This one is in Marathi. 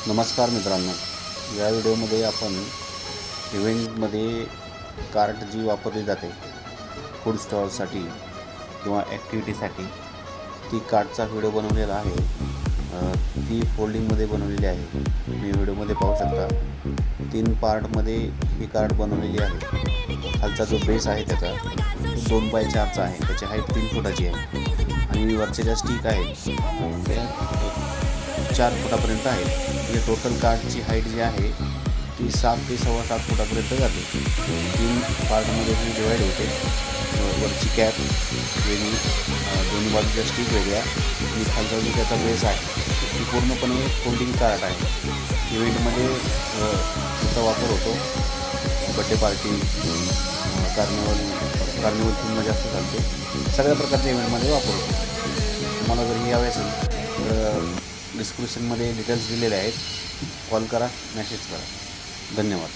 नमस्कार मित्रांनो, या व्हिडिओमध्ये आपण इव्हेंटमध्ये कार्ट जी वापरली जाते फूड स्टॉलसाठी किंवा ॲक्टिव्हिटीसाठी ती कार्टचा व्हिडिओ बनवलेला आहे. ती फोल्डिंगमध्ये बनवलेली आहे. तुम्ही व्हिडिओमध्ये पाहू शकता 3 पार्टमध्ये ही कार्ट बनवलेली आहे. खालचा जो बेस आहे त्याचा 2x4चा आहे. त्याची हाईट 3 फुटाची आहे आणि वरच्या ज्या स्टिक आहेत त्या 4 फुटापर्यंत आहे. म्हणजे टोटल कार्टची हाईट जी आहे ती 7 ते 7.25 फुटापर्यंत जाते. 3 पार्टमध्ये ही डिवाईड होते. वरची कॅप वेगळी, दोन्ही बाजूच्या स्टिक वेगळ्या आणि खालचा जो त्याचा बेस आहे ती पूर्णपणे फोल्डिंग कार्ट आहे. इव्हेंटमध्ये त्याचा वापर होतो. बड्डे पार्टी, कार्निवल थीममध्ये जास्त चालते. सगळ्या प्रकारच्या इव्हेंटमध्ये वापर होतो. तुम्हाला जर ही हवी असेल तर डिस्क्रिप्शनमध्ये डिटेल्स दिलेले आहेत. कॉल करा, मेसेज करा. धन्यवाद.